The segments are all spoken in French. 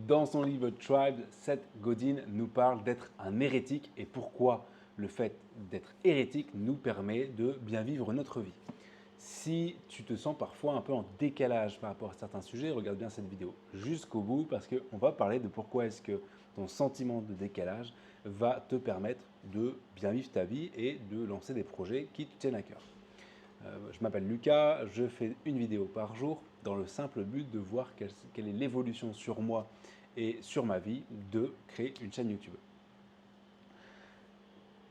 Dans son livre Tribe, Seth Godin nous parle d'être un hérétique et pourquoi le fait d'être hérétique nous permet de bien vivre notre vie. Si tu te sens parfois un peu en décalage par rapport à certains sujets, regarde bien cette vidéo jusqu'au bout parce qu'on va parler de pourquoi est-ce que ton sentiment de décalage va te permettre de bien vivre ta vie et de lancer des projets qui te tiennent à cœur. Je m'appelle Lucas, je fais une vidéo par jour dans le simple but de voir quelle est l'évolution sur moi et sur ma vie de créer une chaîne YouTube.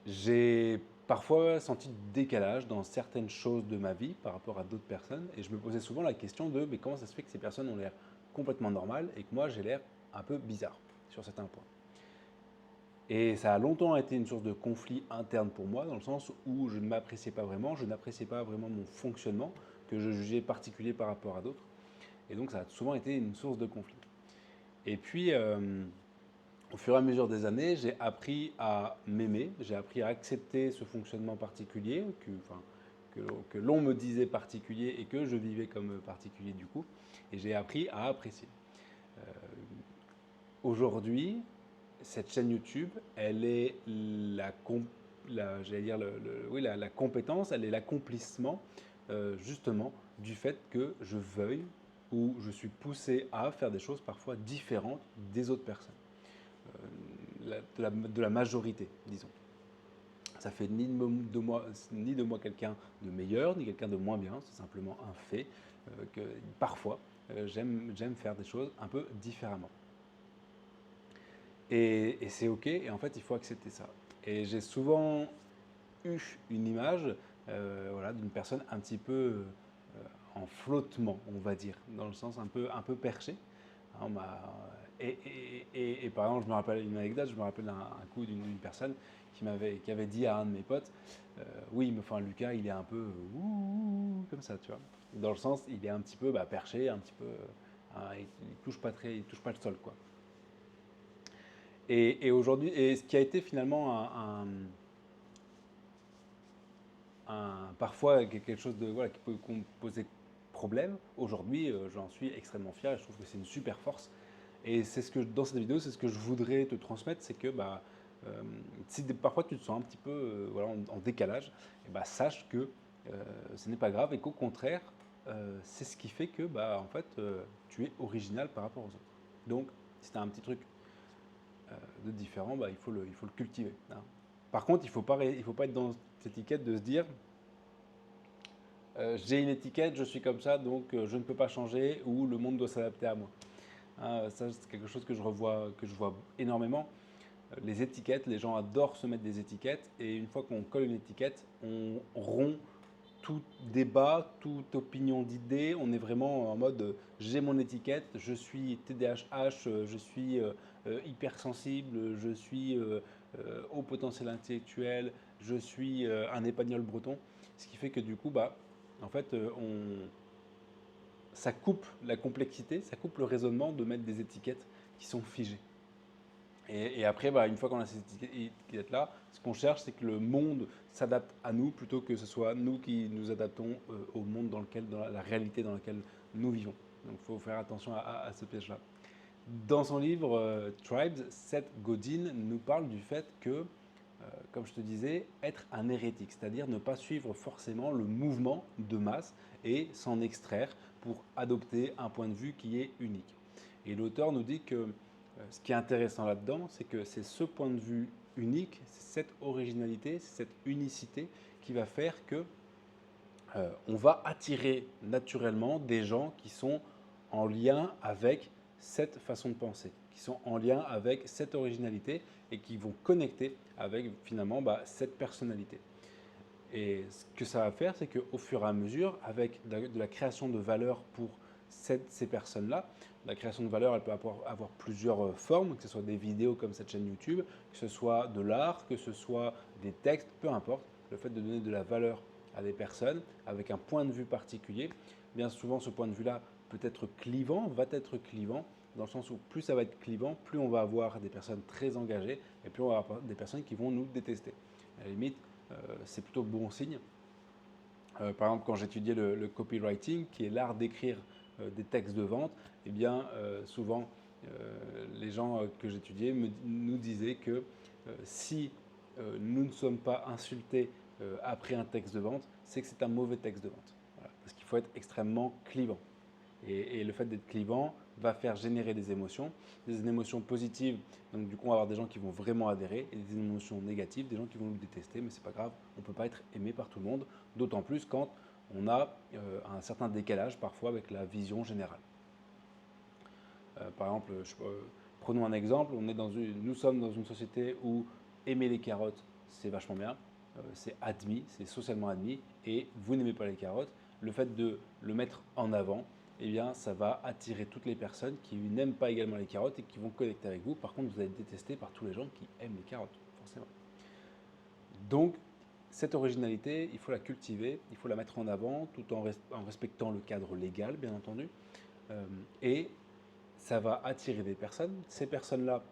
J'ai parfois senti du décalage dans certaines choses de ma vie par rapport à d'autres personnes et je me posais souvent la question de mais comment ça se fait que ces personnes ont l'air complètement normales et que moi j'ai l'air un peu bizarre sur certains points. Et ça a longtemps été une source de conflit interne pour moi, dans le sens où je ne m'appréciais pas vraiment, je n'appréciais pas vraiment mon fonctionnement, que je jugeais particulier par rapport à d'autres. Et donc ça a souvent été une source de conflit. Et puis, au fur et à mesure des années, j'ai appris à m'aimer, j'ai appris à accepter ce fonctionnement particulier, que l'on me disait particulier et que je vivais comme particulier du coup. Et j'ai appris à apprécier. Aujourd'hui, cette chaîne YouTube, elle est j'allais dire oui, la compétence, elle est l'accomplissement justement du fait que je veuille ou je suis poussé à faire des choses parfois différentes des autres personnes, de la majorité, disons. Ça fait ni de moi quelqu'un de meilleur, ni quelqu'un de moins bien, c'est simplement un fait que parfois j'aime faire des choses un peu différemment. Et c'est OK, et en fait, il faut accepter ça. Et j'ai souvent eu une image voilà, d'une personne un petit peu en flottement, on va dire, dans le sens un peu perché. Hein, et par exemple, je me rappelle une anecdote, je me rappelle un coup d'une personne qui avait dit à un de mes potes, oui, mais enfin Lucas, il est un peu comme ça, tu vois. Dans le sens, il est un petit peu perché, un petit peu, il touche pas il touche pas le sol, quoi. Et aujourd'hui, et ce qui a été finalement parfois quelque chose de, voilà, qui peut poser problème, aujourd'hui, j'en suis extrêmement fier et je trouve que c'est une super force. Et c'est ce que, dans cette vidéo, c'est ce que je voudrais te transmettre, c'est que si parfois tu te sens un petit peu voilà, en décalage, et sache que ce n'est pas grave et qu'au contraire, c'est ce qui fait que en fait, tu es original par rapport aux autres. Donc, si tu as un petit truc de différent, il faut le cultiver, hein. Par contre, il ne faut pas être dans cette étiquette de se dire j'ai une étiquette, je suis comme ça, donc je ne peux pas changer ou le monde doit s'adapter à moi. Hein, ça, c'est quelque chose que je vois énormément. Les étiquettes, les gens adorent se mettre des étiquettes et une fois qu'on colle une étiquette, on rompt tout débat, toute opinion d'idée. On est vraiment en mode j'ai mon étiquette, je suis TDAH, je suis hypersensible, je suis haut potentiel intellectuel, je suis un épagnol breton. Ce qui fait que du coup, en fait, ça coupe la complexité, ça coupe le raisonnement de mettre des étiquettes qui sont figées. Et après, une fois qu'on a ces étiquettes-là, ce qu'on cherche, c'est que le monde s'adapte à nous plutôt que ce soit nous qui nous adaptons au monde dans la réalité dans laquelle nous vivons. Donc il faut faire attention à ce piège-là. Dans son livre Tribes, Seth Godin nous parle du fait que, comme je te disais, être un hérétique, c'est-à-dire ne pas suivre forcément le mouvement de masse et s'en extraire pour adopter un point de vue qui est unique. Et l'auteur nous dit que ce qui est intéressant là-dedans, c'est que c'est ce point de vue unique, c'est cette originalité, c'est cette unicité qui va faire que on va attirer naturellement des gens qui sont en lien avec cette façon de penser, qui sont en lien avec cette originalité et qui vont connecter avec finalement cette personnalité. Et ce que ça va faire, c'est qu'au fur et à mesure, avec de la création de valeur pour ces personnes-là, la création de valeur, elle peut avoir plusieurs formes, que ce soit des vidéos comme cette chaîne YouTube, que ce soit de l'art, que ce soit des textes, peu importe. Le fait de donner de la valeur à des personnes avec un point de vue particulier, bien souvent ce point de vue-là peut être clivant, va être clivant, dans le sens où plus ça va être clivant, plus on va avoir des personnes très engagées et plus on va avoir des personnes qui vont nous détester. À la limite, c'est plutôt bon signe. Par exemple, quand j'étudiais le copywriting, qui est l'art d'écrire des textes de vente, eh bien, souvent, les gens que j'étudiais nous disaient que si nous ne sommes pas insultés après un texte de vente, c'est que c'est un mauvais texte de vente. Voilà. Parce qu'il faut être extrêmement clivant. Et le fait d'être clivant va faire générer des émotions positives. Donc du coup, on va avoir des gens qui vont vraiment adhérer et des émotions négatives, des gens qui vont nous détester, mais c'est pas grave, on ne peut pas être aimé par tout le monde, d'autant plus quand on a un certain décalage parfois avec la vision générale. Par exemple, prenons un exemple, nous sommes dans une société où aimer les carottes, c'est vachement bien, c'est admis, c'est socialement admis, et vous n'aimez pas les carottes, le fait de le mettre en avant, eh bien, ça va attirer toutes les personnes qui n'aiment pas également les carottes et qui vont connecter avec vous. Par contre, vous allez être détesté par tous les gens qui aiment les carottes, forcément. Donc, cette originalité, il faut la cultiver, il faut la mettre en avant, tout en respectant le cadre légal, bien entendu. Et ça va attirer des personnes. Ces personnes-là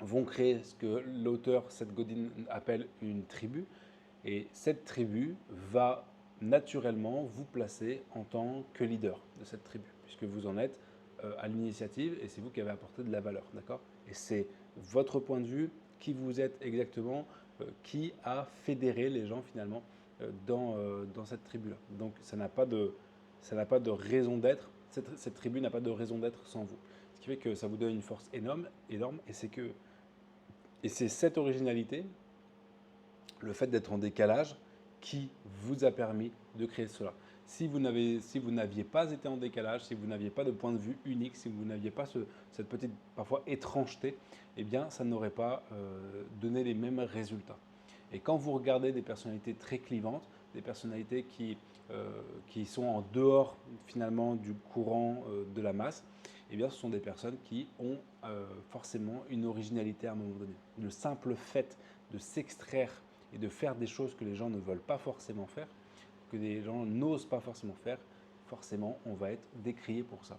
vont créer ce que l'auteur Seth Godin appelle une tribu. Et cette tribu va naturellement vous placer en tant que leader de cette tribu, puisque vous en êtes à l'initiative et c'est vous qui avez apporté de la valeur, d'accord? Et c'est votre point de vue, qui vous êtes exactement, qui a fédéré les gens finalement dans cette tribu-là. Donc ça n'a pas de raison d'être, cette tribu n'a pas de raison d'être sans vous. Ce qui fait que ça vous donne une force énorme, énorme et c'est cette originalité, le fait d'être en décalage, qui vous a permis de créer cela. Si vous n'aviez pas été en décalage, si vous n'aviez pas de point de vue unique, si vous n'aviez pas cette petite parfois étrangeté, eh bien ça n'aurait pas donné les mêmes résultats. Et quand vous regardez des personnalités très clivantes, des personnalités qui sont en dehors finalement du courant de la masse, eh bien ce sont des personnes qui ont forcément une originalité à un moment donné. Le simple fait de s'extraire et de faire des choses que les gens ne veulent pas forcément faire, que les gens n'osent pas forcément faire, forcément on va être décrié pour ça.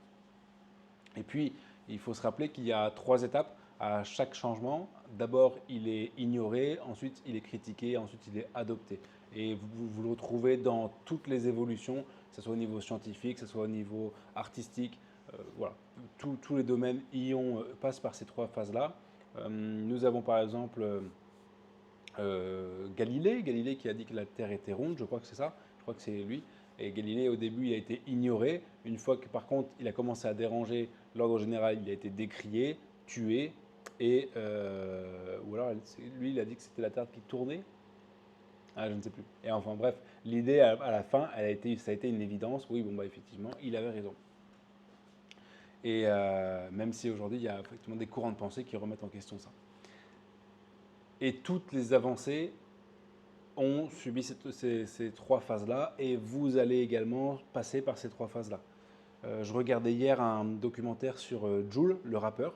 Et puis il faut se rappeler qu'il y a 3 étapes à chaque changement. D'abord il est ignoré, ensuite il est critiqué, ensuite il est adopté. Et vous le retrouvez dans toutes les évolutions, que ce soit au niveau scientifique, que ce soit au niveau artistique, voilà. Tous les domaines passent par ces 3 phases-là. Nous avons par exemple Galilée qui a dit que la Terre était ronde, je crois que c'est ça, je crois que c'est lui. Et Galilée, au début, il a été ignoré. Une fois que, par contre, il a commencé à déranger l'ordre général, il a été décrié, tué. Et, ou alors, lui, il a dit que c'était la Terre qui tournait. Ah, je ne sais plus. Et enfin, bref, l'idée, à la fin, ça a été une évidence. Oui, bon, bah, effectivement, il avait raison. Et même si aujourd'hui, il y a effectivement des courants de pensée qui remettent en question ça. Et toutes les avancées ont subi ces 3 phases-là et vous allez également passer par ces 3 phases-là. Je regardais hier un documentaire sur Jul, le rappeur.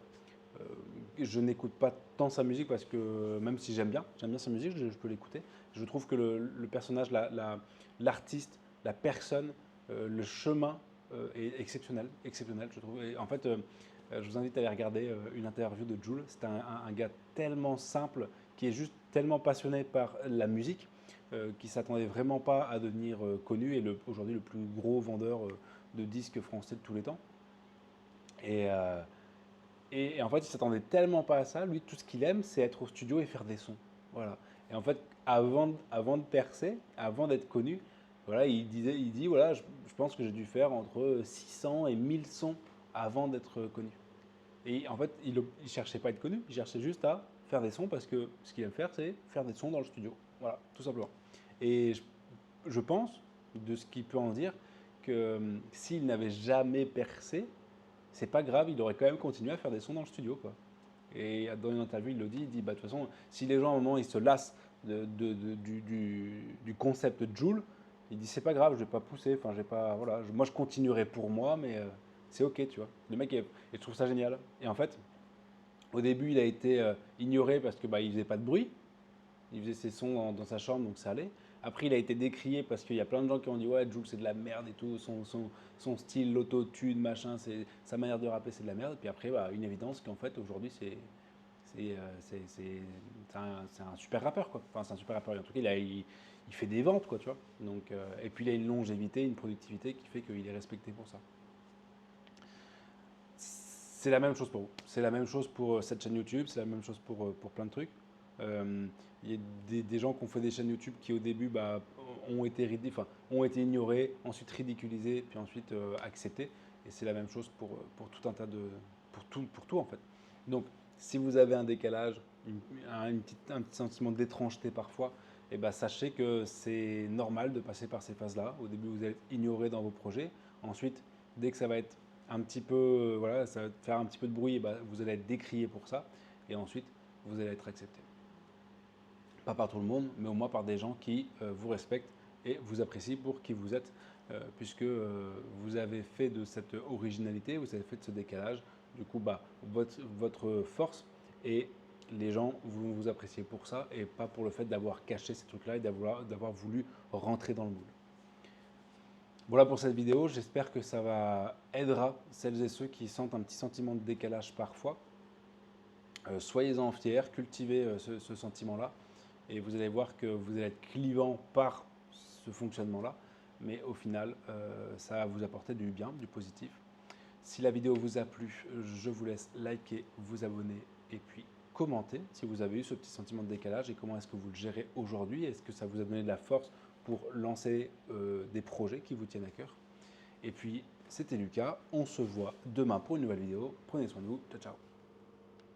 Je n'écoute pas tant sa musique parce que même si j'aime bien sa musique, je peux l'écouter. Je trouve que le personnage, l'artiste, la personne, le chemin est exceptionnel, je trouve. Et en fait, je vous invite à aller regarder une interview de Jul. C'est un gars tellement simple, qui est juste tellement passionné par la musique, qui ne s'attendait vraiment pas à devenir connu et aujourd'hui le plus gros vendeur de disques français de tous les temps. Et, en fait, il s'attendait tellement pas à ça. Lui, tout ce qu'il aime, c'est être au studio et faire des sons. Voilà. Et en fait, avant de percer, avant d'être connu, voilà, il dit, voilà, je pense que j'ai dû faire entre 600 et 1000 sons avant d'être connu. Et en fait, il ne cherchait pas à être connu, il cherchait juste à faire des sons parce que ce qu'il aime faire, c'est faire des sons dans le studio. Voilà, tout simplement. Et je pense, de ce qu'il peut en dire, que s'il n'avait jamais percé, c'est pas grave, il aurait quand même continué à faire des sons dans le studio, quoi. Et dans une interview, il le dit, bah, de toute façon, si les gens à un moment ils se lassent du concept Joule, il dit c'est pas grave, je vais pas pousser, enfin j'ai pas, voilà, moi je continuerai pour moi, mais c'est ok, tu vois. Le mec, et je trouve ça génial. Et en fait, au début, il a été ignoré parce que bah, il faisait pas de bruit, il faisait ses sons dans sa chambre, donc ça allait. Après, il a été décrié parce qu'il y a plein de gens qui ont dit ouais, Jul c'est de la merde et tout, son style, l'autotune, machin, sa manière de rapper, c'est de la merde. Et puis après, bah, une évidence qu'en fait, aujourd'hui, c'est un super rappeur, quoi. Enfin, c'est un super rappeur. En tout cas, il fait des ventes, quoi, tu vois. Donc, et puis, il a une longévité, une productivité qui fait qu'il est respecté pour ça. c'est la même chose pour vous. C'est la même chose pour cette chaîne YouTube, c'est la même chose pour plein de trucs. Il y a des gens qui ont fait des chaînes YouTube qui au début ont été ignorés, ensuite ridiculisés, puis ensuite acceptés. Et c'est la même chose pour tout un tas de... pour tout en fait. Donc si vous avez un décalage, un petit sentiment d'étrangeté parfois, eh ben, sachez que c'est normal de passer par ces phases-là. Au début, vous allez être ignoré dans vos projets. Ensuite, dès que ça va être un petit peu, voilà, ça va faire un petit peu de bruit, eh ben, vous allez être décrié pour ça. Et ensuite, vous allez être accepté. Pas par tout le monde, mais au moins par des gens qui vous respectent et vous apprécient pour qui vous êtes, puisque vous avez fait de cette originalité, vous avez fait de ce décalage, du coup, bah, votre force, et les gens vont vous apprécier pour ça et pas pour le fait d'avoir caché ces trucs-là et d'avoir voulu rentrer dans le moule. Voilà pour cette vidéo, j'espère que ça aidera celles et ceux qui sentent un petit sentiment de décalage parfois. Soyez-en fiers, cultivez ce sentiment-là et vous allez voir que vous allez être clivant par ce fonctionnement-là, mais au final, ça va vous apporter du bien, du positif. Si la vidéo vous a plu, je vous laisse liker, vous abonner et puis commenter si vous avez eu ce petit sentiment de décalage et comment est-ce que vous le gérez aujourd'hui. Est-ce que ça vous a donné de la force pour lancer des projets qui vous tiennent à cœur. Et puis, c'était Lucas, on se voit demain pour une nouvelle vidéo. Prenez soin de vous, ciao ciao.